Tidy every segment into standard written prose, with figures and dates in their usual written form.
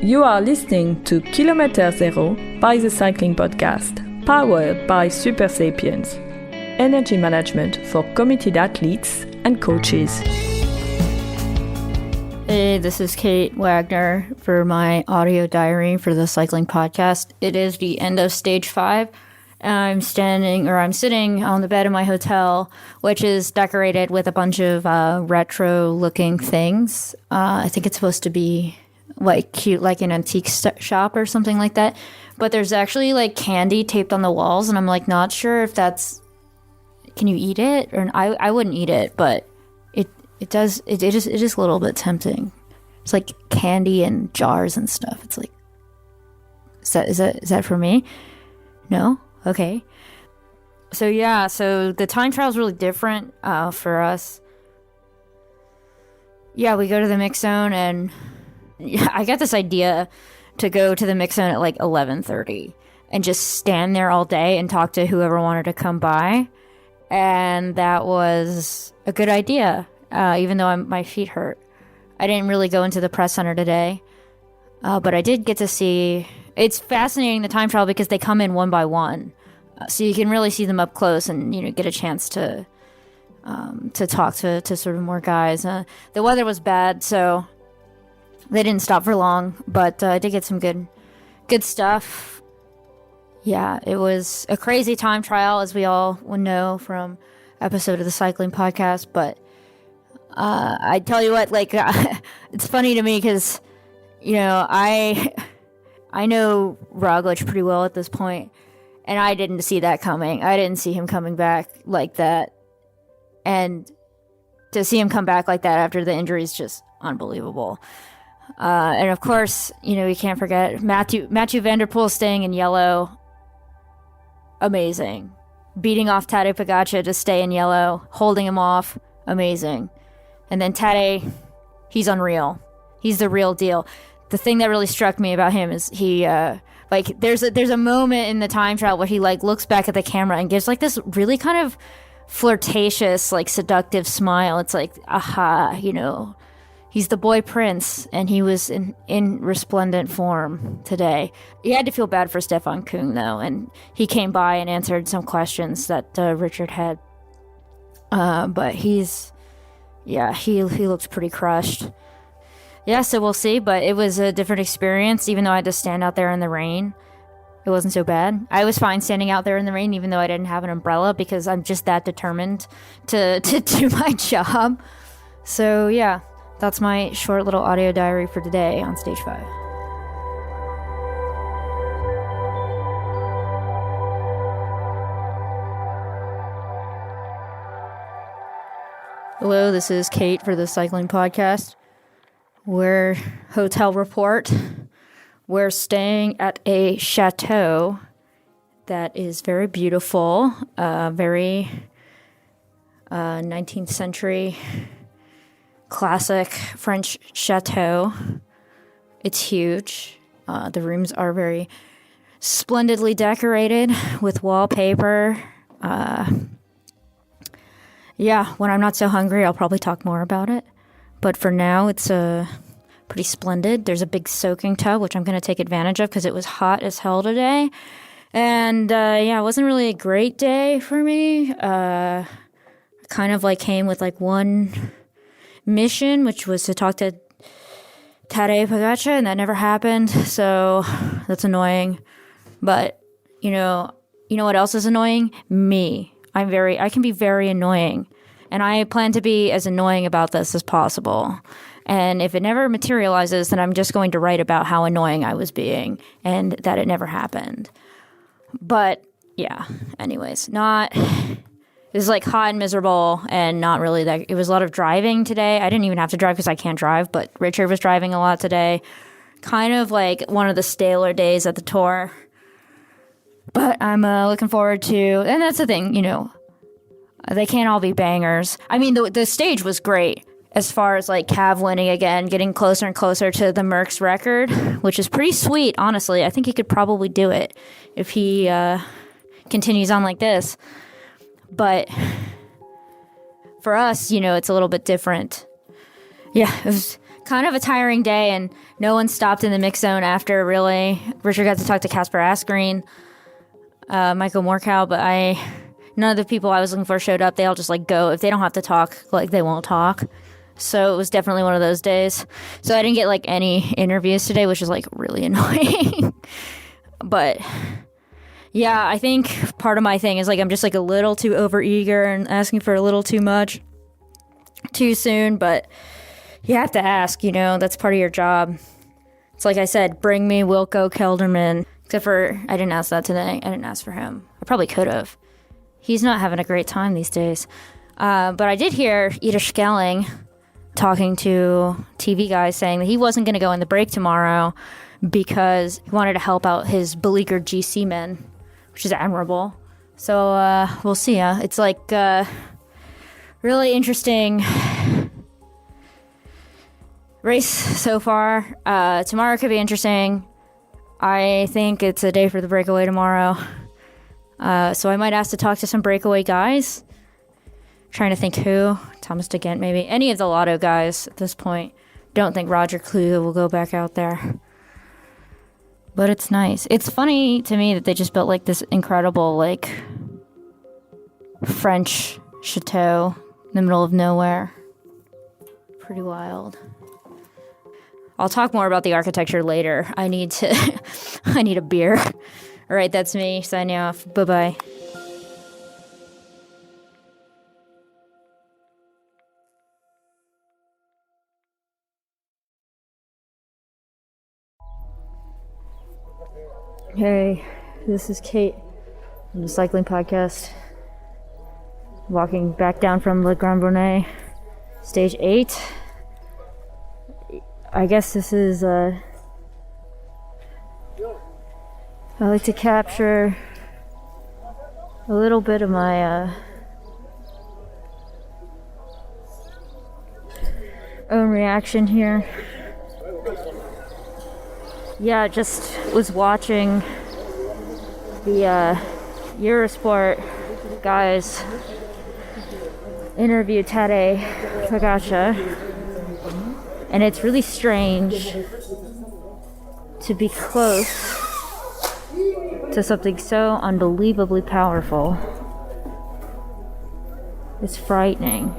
You are listening to Kilometer Zero by the Cycling Podcast, powered by Super Sapiens, energy management for committed athletes and coaches. Hey, this is Kate Wagner for my audio diary for the Cycling Podcast. It is the end of stage 5. I'm sitting on the bed in my hotel, which is decorated with a bunch of retro-looking things. I think it's supposed to be like cute, like an antique shop or something like that. But there's actually like candy taped on the walls, and I'm like not sure if that's. Can you eat it? Or I wouldn't eat it, but it is a little bit tempting. It's like candy and jars and stuff. It's like, is that for me? No. Okay. So the time trial is really different for us. Yeah, we go to the mix zone, and I got this idea to go to the mix zone at like 11:30 and just stand there all day and talk to whoever wanted to come by. And that was a good idea, even though my feet hurt. I didn't really go into the press center today, but I did get to see. It's fascinating, the time trial, because they come in one by one, so you can really see them up close and get a chance to talk to sort of more guys. The weather was bad, so they didn't stop for long, but I did get some good stuff. Yeah, it was a crazy time trial, as we all would know from episode of the Cycling Podcast. But I tell you what, like it's funny to me because I know Roglic pretty well at this point, and I didn't see that coming. I didn't see him coming back like that, and to see him come back like that after the injury is just unbelievable. And of course, we can't forget Mathieu van der Poel staying in yellow. Amazing. Beating off Tadej Pogačar to stay in yellow, holding him off. Amazing. And then Tadej, he's unreal. He's the real deal. The thing that really struck me about him is he, there's a moment in the time trial where he looks back at the camera and gives this really kind of flirtatious, seductive smile. It's like, aha, he's the boy prince, and he was in resplendent form today. You had to feel bad for Stefan Küng, though, and he came by and answered some questions that Richard had. But he looks pretty crushed. Yeah, so we'll see, but it was a different experience, even though I had to stand out there in the rain. It wasn't so bad. I was fine standing out there in the rain, even though I didn't have an umbrella, because I'm just that determined to do my job. So, yeah. That's my short little audio diary for today on Stage 5. Hello, this is Kate for the Cycling Podcast. We're hotel report. We're staying at a chateau that is very beautiful, very 19th century classic French chateau. It's huge. The rooms are very splendidly decorated with wallpaper. When I'm not so hungry, I'll probably talk more about it. But for now, it's pretty splendid. There's a big soaking tub, which I'm going to take advantage of because it was hot as hell today. And it wasn't really a great day for me. Kind of came with one mission, which was to talk to Tadej Pogačar, and that never happened, so that's annoying. But you know what else is annoying? Me. I can be very annoying, and I plan to be as annoying about this as possible. And if it never materializes, then I'm just going to write about how annoying I was being and that it never happened. But yeah, anyways, it was hot and miserable, and not really that. It was a lot of driving today. I didn't even have to drive because I can't drive, but Richard was driving a lot today. Kind of one of the staler days at the tour. But I'm looking forward to, and that's the thing, they can't all be bangers. I mean, the stage was great as far as Cav winning again, getting closer and closer to the Merckx record, which is pretty sweet, honestly. I think he could probably do it if he continues on like this. But for us, it's a little bit different. Yeah, it was kind of a tiring day, and no one stopped in the mix zone after, really. Richard got to talk to Casper Asgreen, Michael Moorcow, but none of the people I was looking for showed up. They all just like go. If they don't have to talk, like they won't talk. So it was definitely one of those days. So I didn't get like any interviews today, which is like really annoying. But yeah, I think part of my thing is like I'm just like a little too overeager and asking for a little too much too soon. But you have to ask, that's part of your job. It's like I said, bring me Wilco Kelderman. Except for I didn't ask that today. I didn't ask for him. I probably could have. He's not having a great time these days. But I did hear Ida Schelling talking to TV guys saying that he wasn't going to go in the break tomorrow because he wanted to help out his beleaguered GC men, which is admirable. So we'll see. It's like really interesting race so far. Tomorrow could be interesting. I think it's a day for the breakaway tomorrow. So I might ask to talk to some breakaway guys. Trying to think who. Thomas DeGent, maybe. Any of the Lotto guys at this point. Don't think Roger Kluge will go back out there. But it's nice. It's funny to me that they just built like this incredible like French chateau in the middle of nowhere. Pretty wild. I'll talk more about the architecture later. I need a beer. All right, that's me signing off. Bye-bye. Hey, this is Kate from the Cycling Podcast. Walking back down from Le Grand Brunet, stage 8. I guess this is, I like to capture a little bit of my own reaction here. Yeah, just was watching the Eurosport guys interview Tadej Pogačar, and it's really strange to be close to something so unbelievably powerful. It's frightening.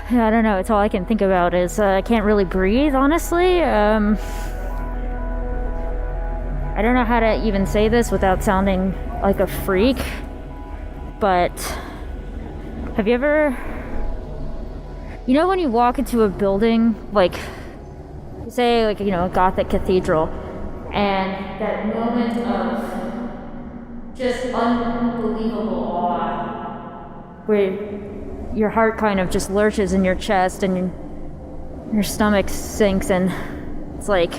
I don't know, it's all I can think about is I can't really breathe, honestly. I don't know how to even say this without sounding like a freak, but have you ever, when you walk into a building, like, say, like, a Gothic cathedral, and that moment of just unbelievable awe, where your heart kind of just lurches in your chest and your stomach sinks, and it's like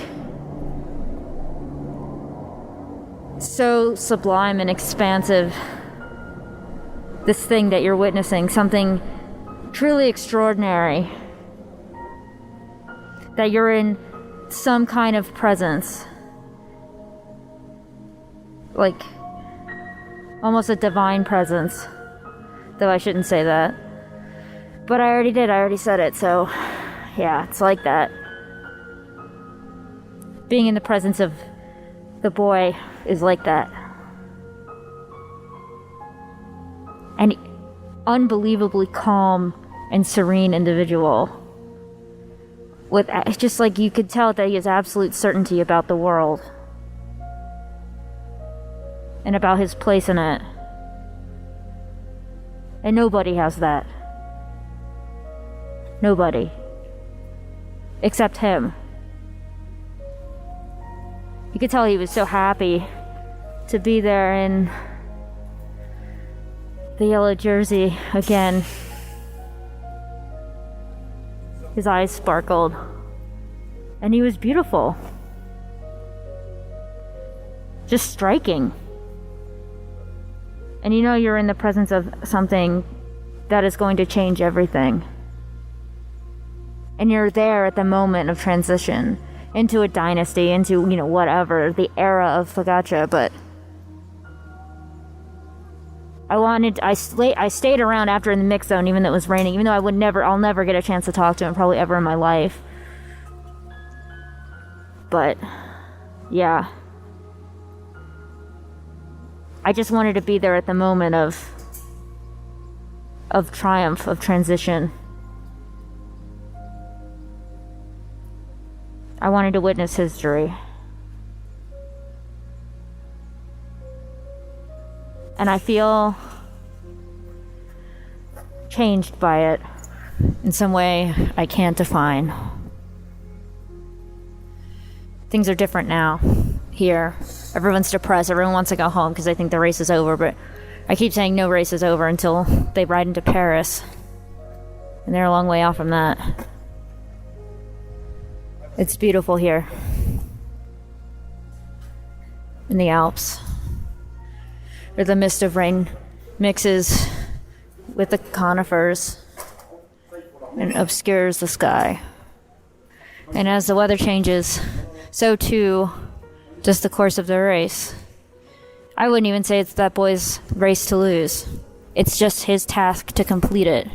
so sublime and expansive, this thing that you're witnessing, something truly extraordinary, that you're in some kind of presence, like almost a divine presence, though I shouldn't say that. But I already did, I already said it, so yeah, it's like that. Being in the presence of the boy is like that. An unbelievably calm and serene individual. With just like you could tell that he has absolute certainty about the world. And about his place in it. And nobody has that. Nobody. Except him. You could tell he was so happy to be there in the yellow jersey again. His eyes sparkled. And he was beautiful. Just striking. And you're in the presence of something that is going to change everything. And you're there at the moment of transition into a dynasty, into, whatever, the era of Pogačar, but I stayed around after in the mix zone, even though it was raining, even though I'll never get a chance to talk to him probably ever in my life. But, yeah. I just wanted to be there at the moment of triumph, of transition. I wanted to witness history. And I feel changed by it in some way I can't define. Things are different now here. Everyone's depressed. Everyone wants to go home because they think the race is over. But I keep saying no race is over until they ride into Paris. And they're a long way off from that. It's beautiful here in the Alps, where the mist of rain mixes with the conifers and obscures the sky. And as the weather changes, so too does the course of the race. I wouldn't even say it's that boy's race to lose. It's just his task to complete it.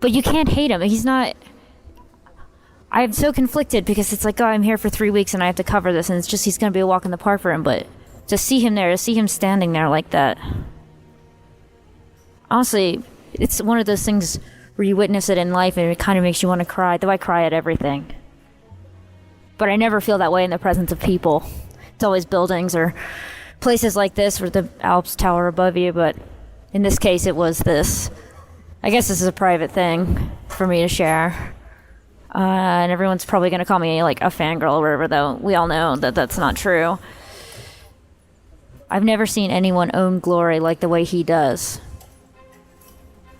But you can't hate him. I'm so conflicted because it's like, oh, I'm here for 3 weeks and I have to cover this, and it's just he's going to be a walk in the park for him. But to see him there, to see him standing there like that, honestly, it's one of those things where you witness it in life and it kind of makes you want to cry. Though I cry at everything. But I never feel that way in the presence of people. It's always buildings or places like this where the Alps tower above you. But in this case, it was this. I guess this is a private thing for me to share. And everyone's probably going to call me like a fangirl or whatever, though we all know that that's not true. I've never seen anyone own glory like the way he does.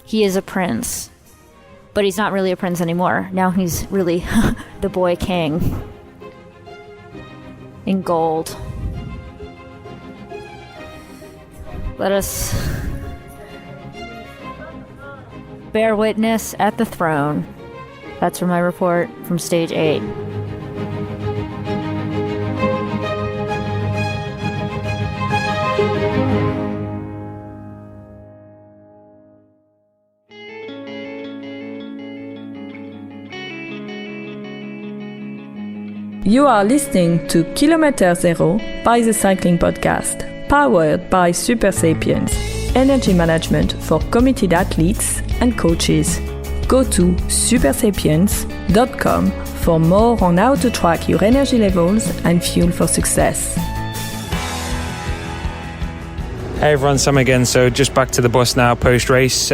He is a prince. But he's not really a prince anymore. Now he's really the boy king. In gold. Let us bear witness at the throne. That's from my report from stage 8. You are listening to Kilometer Zero by the Cycling Podcast, powered by Super Sapiens, energy management for committed athletes and coaches. Go to supersapiens.com for more on how to track your energy levels and fuel for success. Hey everyone, Sam again. So just back to the bus now post-race.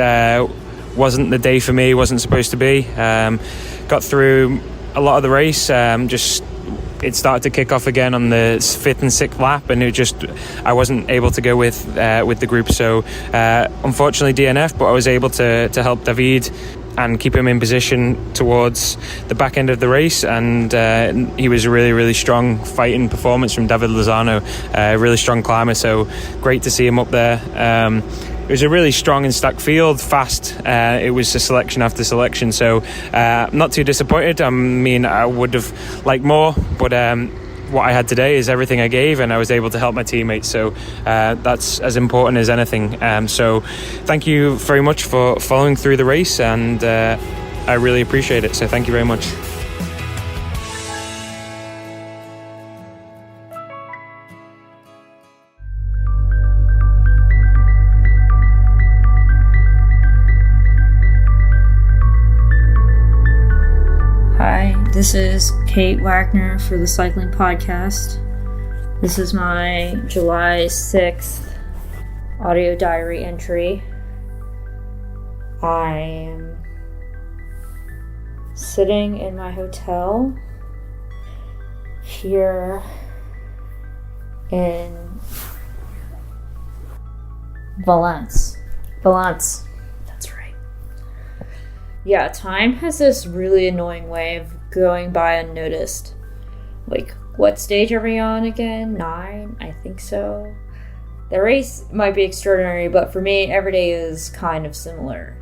Wasn't the day for me, wasn't supposed to be. Got through a lot of the race, it started to kick off again on the 5th and 6th lap, and I wasn't able to go with the group. So unfortunately DNF, but I was able to help David and keep him in position towards the back end of the race, and he was a really, really strong fighting performance from David Lozano, a really strong climber, so great to see him up there. It was a really strong and stacked field, fast. It was a selection after selection, so not too disappointed. I mean, I would have liked more, but what I had today is everything I gave, and I was able to help my teammates, so that's as important as anything. So thank you very much for following through the race, and I really appreciate it, so thank you very much. This is Kate Wagner for the Cycling Podcast. This is my July 6th audio diary entry. I am sitting in my hotel here in Valence. That's right. Yeah, time has this really annoying way of going by unnoticed. Like, what stage are we on again? 9? I think so. The race might be extraordinary, but for me, every day is kind of similar.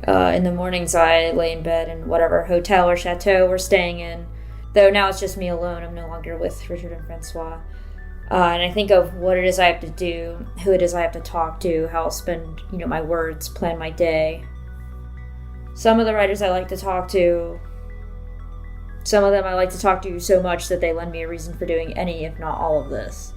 In the mornings, I lay in bed in whatever hotel or chateau we're staying in. Though now it's just me alone. I'm no longer with Richard and Francois. And I think of what it is I have to do, who it is I have to talk to, how I'll spend, my words, plan my day. Some of the writers I like to talk to, some of them I like to talk to so much that they lend me a reason for doing any, if not all of this.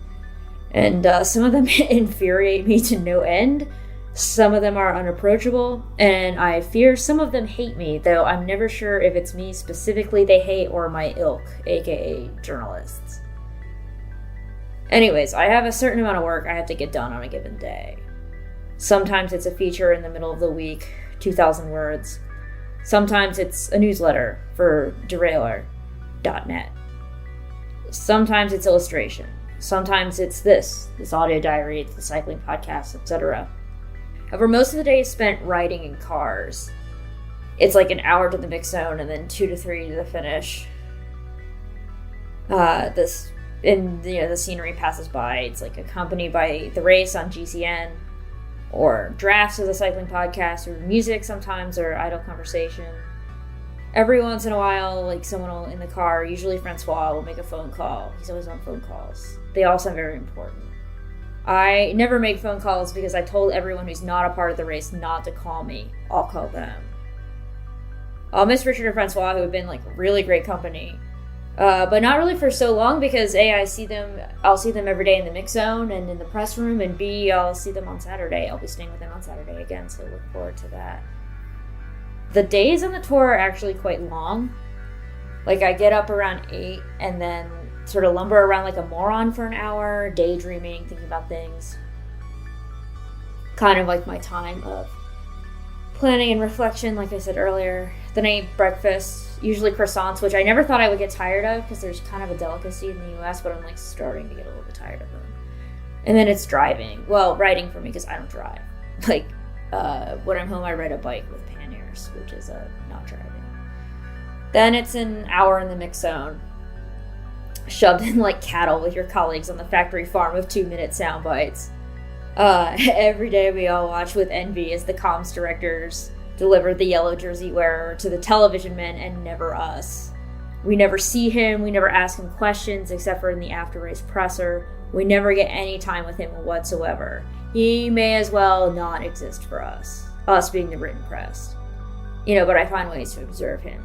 And some of them infuriate me to no end. Some of them are unapproachable, and I fear some of them hate me, though I'm never sure if it's me specifically they hate or my ilk, aka journalists. Anyways, I have a certain amount of work I have to get done on a given day. Sometimes it's a feature in the middle of the week, 2,000 words. Sometimes it's a newsletter for Derailleur.net. Sometimes it's illustration. Sometimes it's this audio diary, the cycling podcast, etc. However, most of the day is spent riding in cars. It's like an hour to the mix zone and then 2 to 3 to the finish. The scenery passes by. It's like accompanied by the race on GCN, or drafts of the cycling podcast, or music sometimes, or idle conversation. Every once in a while, like someone in the car, usually Francois, will make a phone call. He's always on phone calls. They all sound very important. I never make phone calls because I told everyone who's not a part of the race not to call me. I'll call them. I'll miss Richard and Francois, who have been like really great company. But not really for so long, because A, I'll see them every day in the mix zone and in the press room, and B, I'll see them on Saturday. I'll be staying with them on Saturday again, so I look forward to that. The days on the tour are actually quite long. Like, I get up around 8 and then sort of lumber around like a moron for an hour, daydreaming, thinking about things. Kind of like my time of planning and reflection, like I said earlier. Then I eat breakfast, usually croissants, which I never thought I would get tired of because there's kind of a delicacy in the US, but I'm like starting to get a little bit tired of them. And then it's driving. Well, riding for me because I don't drive. Like, when I'm home, I ride a bike with panniers, which is not driving. Then it's an hour in the mix zone, shoved in like cattle with your colleagues on the factory farm of 2-minute sound bites. Every day we all watch with envy as the comms directors deliver the yellow jersey wearer to the television men and never us. We never see him, we never ask him questions except for in the after-race presser. We never get any time with him whatsoever. He may as well not exist for us being the written press. But I find ways to observe him.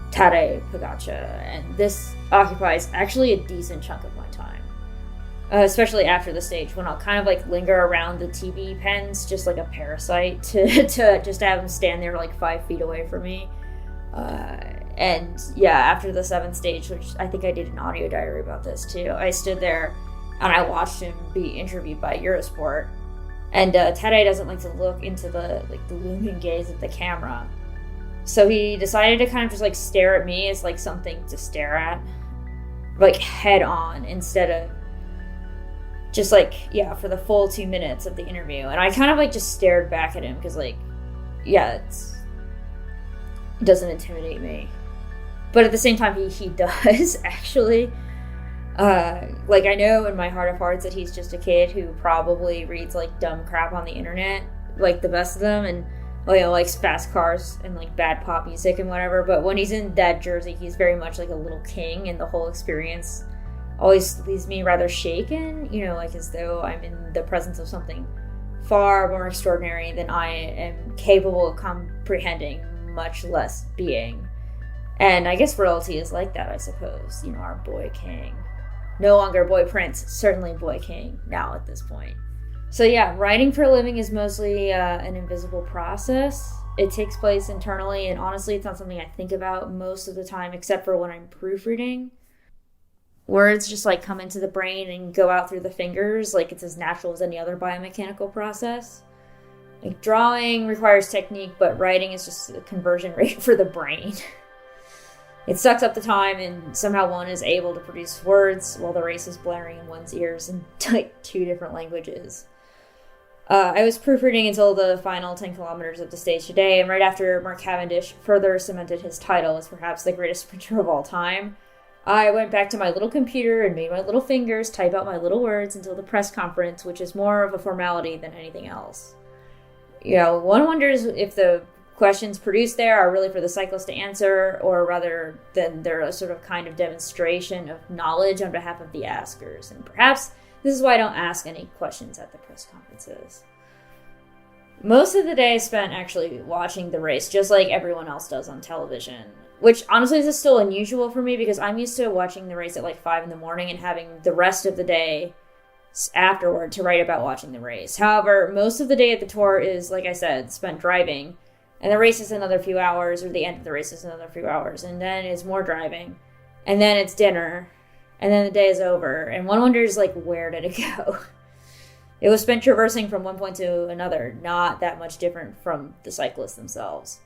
Tadej Pogačar, and this occupies actually a decent chunk of my time. Especially after the stage, when I'll kind of like linger around the TV pens just like a parasite to just have them stand there like 5 feet away from me. And yeah, after the 7th stage, which I think I did an audio diary about this too, I stood there and I watched him be interviewed by Eurosport. And Tadej doesn't like to look into the looming gaze of the camera. So he decided to kind of just like stare at me as like something to stare at, like head on, instead of just like, yeah, for the full 2 minutes of the interview. And I kind of like just stared back at him because like, yeah, it doesn't intimidate me. But at the same time, he does actually. Like, I know in my heart of hearts that he's just a kid who probably reads like dumb crap on the internet, like the best of them, and likes fast cars and like bad pop music and whatever. But when he's in that jersey, he's very much like a little king, and the whole experience always leaves me rather shaken, like as though I'm in the presence of something far more extraordinary than I am capable of comprehending, much less being. And I guess royalty is like that, I suppose. Our boy king. No longer boy prince, certainly boy king now at this point. So yeah, writing for a living is mostly an invisible process. It takes place internally, and honestly, it's not something I think about most of the time, except for when I'm proofreading. Words just like come into the brain and go out through the fingers like it's as natural as any other biomechanical process. Like, drawing requires technique, but writing is just a conversion rate for the brain. It sucks up the time, and somehow one is able to produce words while the race is blaring in one's ears in like 2 different languages. I was proofreading until the final 10 kilometers of the stage today, and right after Mark Cavendish further cemented his title as perhaps the greatest sprinter of all time, I went back to my little computer and made my little fingers type out my little words until the press conference, which is more of a formality than anything else. One wonders if the questions produced there are really for the cyclist to answer, or rather than they're a sort of kind of demonstration of knowledge on behalf of the askers. And perhaps this is why I don't ask any questions at the press conferences. Most of the day I spent actually watching the race, just like everyone else does on television, which honestly is still unusual for me because I'm used to watching the race at like 5 a.m. and having the rest of the day afterward to write about watching the race. However, most of the day at the Tour is, like I said, spent driving, and the race is another few hours, or the end of the race is another few hours, and then it's more driving, and then it's dinner, and then the day is over, and one wonders, like, where did it go? It was spent traversing from one point to another, not that much different from the cyclists themselves.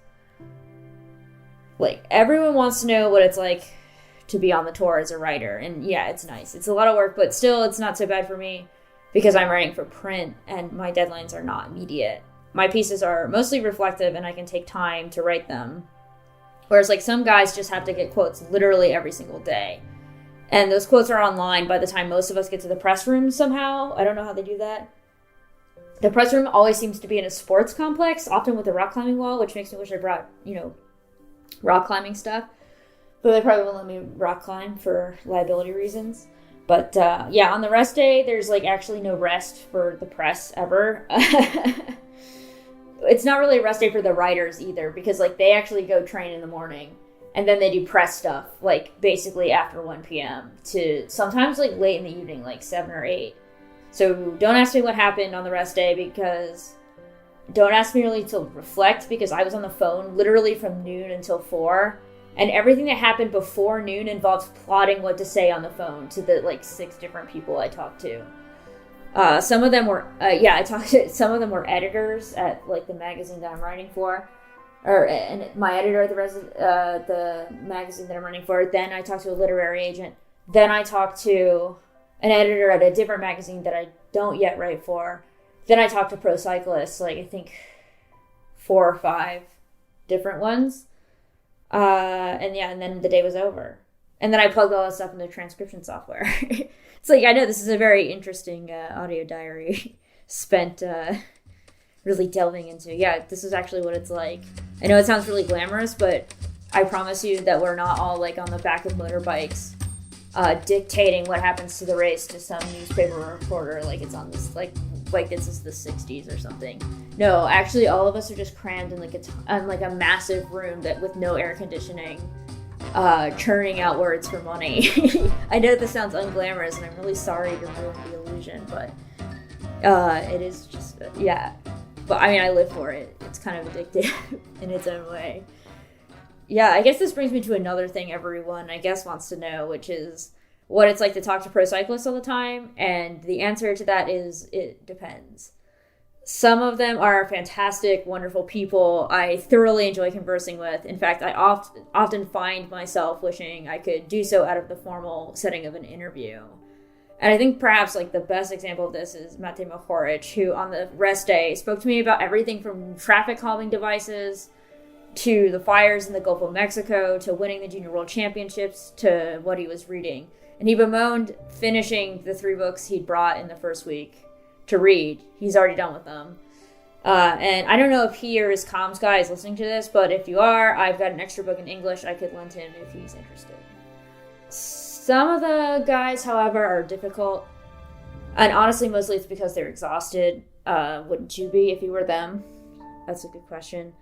Like, everyone wants to know what it's like to be on the Tour as a writer, and yeah, it's nice. It's a lot of work, but still, it's not so bad for me because I'm writing for print, and my deadlines are not immediate. My pieces are mostly reflective, and I can take time to write them. Whereas, like, some guys just have to get quotes literally every single day. And those quotes are online by the time most of us get to the press room somehow. I don't know how they do that. The press room always seems to be in a sports complex, often with a rock climbing wall, which makes me wish I brought, rock climbing stuff. But they probably won't let me rock climb for liability reasons. But, yeah, on the rest day, there's, like, actually no rest for the press ever. It's not really a rest day for the writers either, because, like, they actually go train in the morning, and then they do press stuff, like, basically after 1 p.m. to sometimes, like, late in the evening, like 7 or 8. So don't ask me what happened on the rest day, because don't ask me really to reflect, because I was on the phone literally from noon until 4. And everything that happened before noon involves plotting what to say on the phone to the, like, 6 different people I talked to. Some of them were, some of them were editors at, like, the magazine that I'm writing for. And my editor at the magazine that I'm writing for. Then I talked to a literary agent. Then I talked to an editor at a different magazine that I don't yet write for. Then I talked to pro cyclists, like, I think 4 or 5 different ones. And then the day was over. And then I plugged all that stuff into transcription software. It's like, I know this is a very interesting audio diary spent really delving into. Yeah, this is actually what it's like. I know it sounds really glamorous, but I promise you that we're not all, like, on the back of motorbikes dictating what happens to the race to some newspaper reporter like it's on this, like this is the 60s or something. No, actually all of us are just crammed in a massive room that with no air conditioning, churning out words for money. I know this sounds unglamorous, and I'm really sorry to ruin the illusion, but it is just, yeah. But I mean, I live for it. It's kind of addictive in its own way. Yeah, I guess this brings me to another thing everyone, I guess, wants to know, which is what it's like to talk to pro cyclists all the time. And the answer to that is, it depends. Some of them are fantastic, wonderful people I thoroughly enjoy conversing with. In fact, I often find myself wishing I could do so out of the formal setting of an interview. And I think perhaps, like, the best example of this is Matej Mohoric, who on the rest day spoke to me about everything from traffic calming devices to the fires in the Gulf of Mexico, to winning the Junior World Championships, to what he was reading. And he bemoaned finishing the 3 books he'd brought in the first week to read. He's already done with them. And I don't know if he or his comms guy is listening to this, but if you are, I've got an extra book in English I could lend him if he's interested. Some of the guys, however, are difficult. And honestly, mostly it's because they're exhausted. Wouldn't you be if you were them? That's a good question.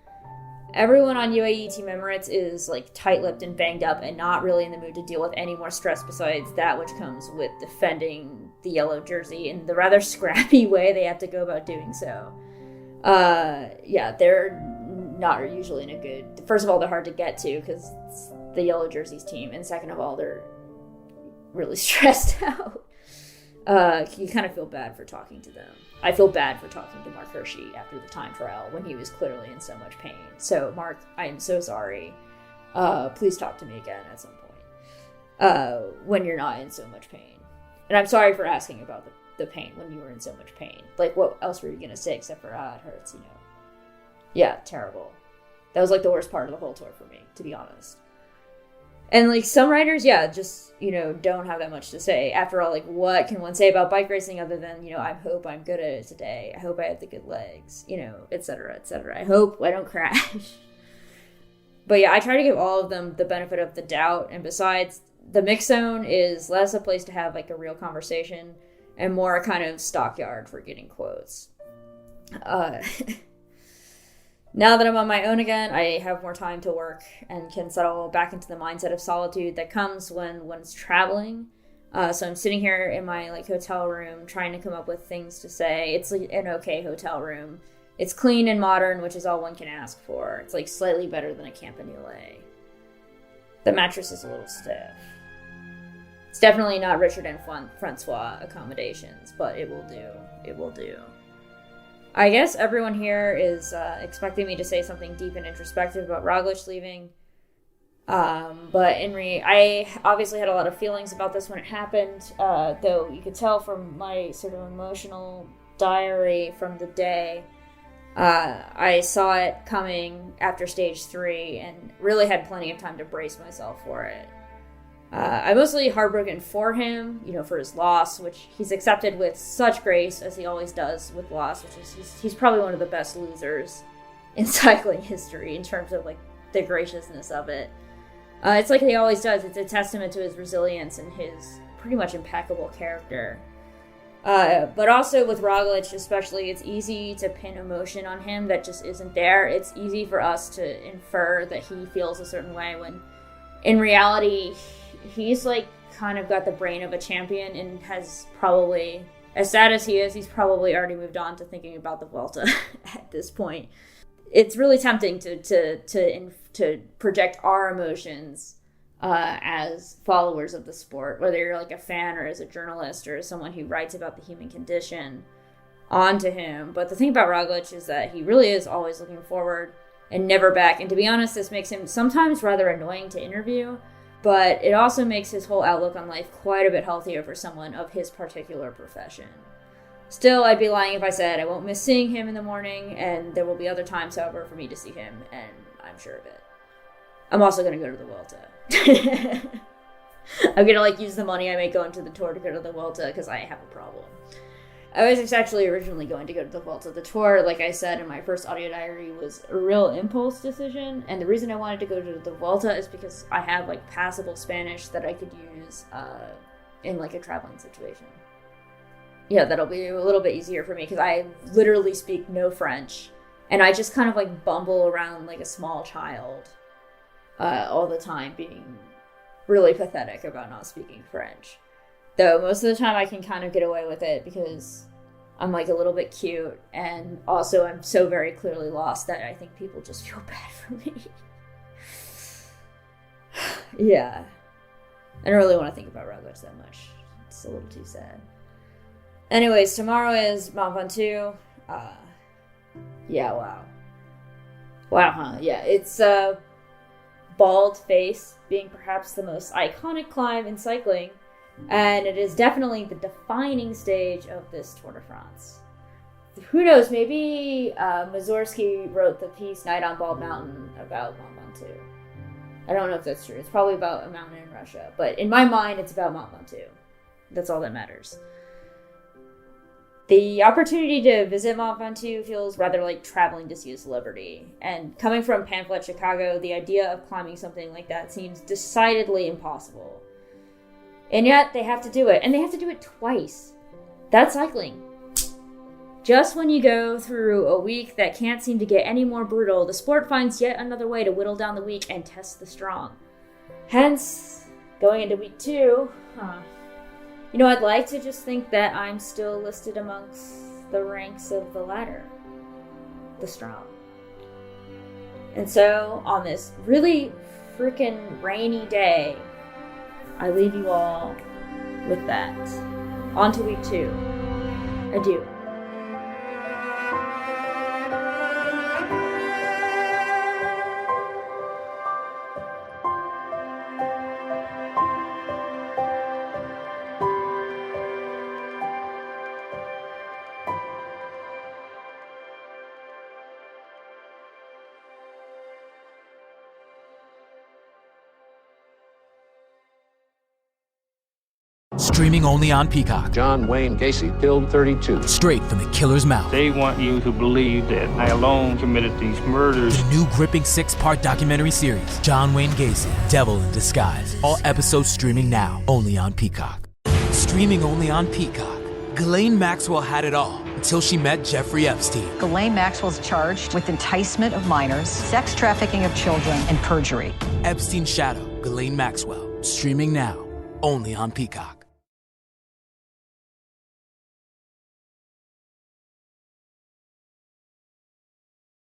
Everyone on UAE Team Emirates is, like, tight-lipped and banged up and not really in the mood to deal with any more stress besides that which comes with defending the yellow jersey in the rather scrappy way they have to go about doing so. Yeah, they're not usually in a good... First of all, they're hard to get to because it's the yellow jerseys team, and second of all, they're really stressed out. You kind of feel bad for talking to them. I feel bad for talking to Mark Hershey after the time trial when he was clearly in so much pain. So, Mark, I am so sorry. Please talk to me again at some point when you're not in so much pain. And I'm sorry for asking about the pain when you were in so much pain. Like, what else were you going to say except for, it hurts, Yeah, terrible. That was, like, the worst part of the whole tour for me, to be honest. And, like, some riders, just, don't have that much to say. After all, like, what can one say about bike racing other than, I hope I'm good at it today. I hope I have the good legs, et cetera, et cetera. I hope I don't crash. But yeah, I try to give all of them the benefit of the doubt. And besides, the mix zone is less a place to have, like, a real conversation and more a kind of stockyard for getting quotes. Now that I'm on my own again, I have more time to work and can settle back into the mindset of solitude that comes when one's traveling. So I'm sitting here in my like hotel room trying to come up with things to say. It's like an okay hotel room. It's clean and modern, which is all one can ask for. It's like slightly better than a campanile. The mattress is a little stiff. It's definitely not Richard and Francois accommodations, but it will do. It will do. I guess everyone here is expecting me to say something deep and introspective about Roglic leaving. But I obviously had a lot of feelings about this when it happened, though you could tell from my sort of emotional diary from the day. I saw it coming after stage 3 and really had plenty of time to brace myself for it. I'm mostly heartbroken for him, for his loss, which he's accepted with such grace, as he always does with loss, which is he's probably one of the best losers in cycling history in terms of, like, the graciousness of it. It's like he always does. It's a testament to his resilience and his pretty much impeccable character. But also with Roglic especially, it's easy to pin emotion on him that just isn't there. It's easy for us to infer that he feels a certain way when in reality he's like kind of got the brain of a champion and has probably, as sad as he is, he's probably already moved on to thinking about the Vuelta at this point. It's really tempting to project our emotions as followers of the sport, whether you're like a fan or as a journalist or as someone who writes about the human condition, onto him. But the thing about Roglic is that he really is always looking forward and never back. And to be honest, this makes him sometimes rather annoying to interview, but it also makes his whole outlook on life quite a bit healthier for someone of his particular profession. Still, I'd be lying if I said I won't miss seeing him in the morning, and there will be other times, however, for me to see him, and I'm sure of it. I'm also going to go to the Vuelta. I'm going to use the money I make going to the Tour to go to the Vuelta because I have a problem. I was actually originally going to go to the Vuelta. The Tour, like I said in my first audio diary, was a real impulse decision, and the reason I wanted to go to the Vuelta is because I have passable Spanish that I could use in a traveling situation. Yeah, that'll be a little bit easier for me because I literally speak no French, and I just kind of bumble around like a small child all the time, being really pathetic about not speaking French. Though most of the time I can kind of get away with it because I'm a little bit cute, and also I'm so very clearly lost that I think people just feel bad for me. Yeah. I don't really want to think about Roglic that much. It's a little too sad. Anyways, tomorrow is Mont Ventoux. Yeah, wow. Wow, huh? Yeah, it's Bald Face being perhaps the most iconic climb in cycling, and it is definitely the defining stage of this Tour de France. Who knows, maybe Mussorgsky wrote the piece Night on Bald Mountain about Mont Ventoux. I don't know if that's true. It's probably about a mountain in Russia, but in my mind, it's about Mont Ventoux. That's all that matters. The opportunity to visit Mont Ventoux feels rather like traveling to see a celebrity. And coming from Pamphlet, Chicago, the idea of climbing something like that seems decidedly impossible. And yet, they have to do it. And they have to do it twice. That's cycling. Just when you go through a week that can't seem to get any more brutal, the sport finds yet another way to whittle down the weak and test the strong. Hence, going into week 2, I'd like to just think that I'm still listed amongst the ranks of the latter, the strong. And so, on this really freaking rainy day, I leave you all with that. On to week 2. Adieu. Streaming only on Peacock. John Wayne Gacy killed 32. Straight from the killer's mouth. They want you to believe that I alone committed these murders. The new gripping 6-part documentary series, John Wayne Gacy, Devil in Disguise. All episodes streaming now, only on Peacock. Streaming only on Peacock. Ghislaine Maxwell had it all until she met Jeffrey Epstein. Ghislaine Maxwell's charged with enticement of minors, sex trafficking of children, and perjury. Epstein's Shadow, Ghislaine Maxwell. Streaming now, only on Peacock.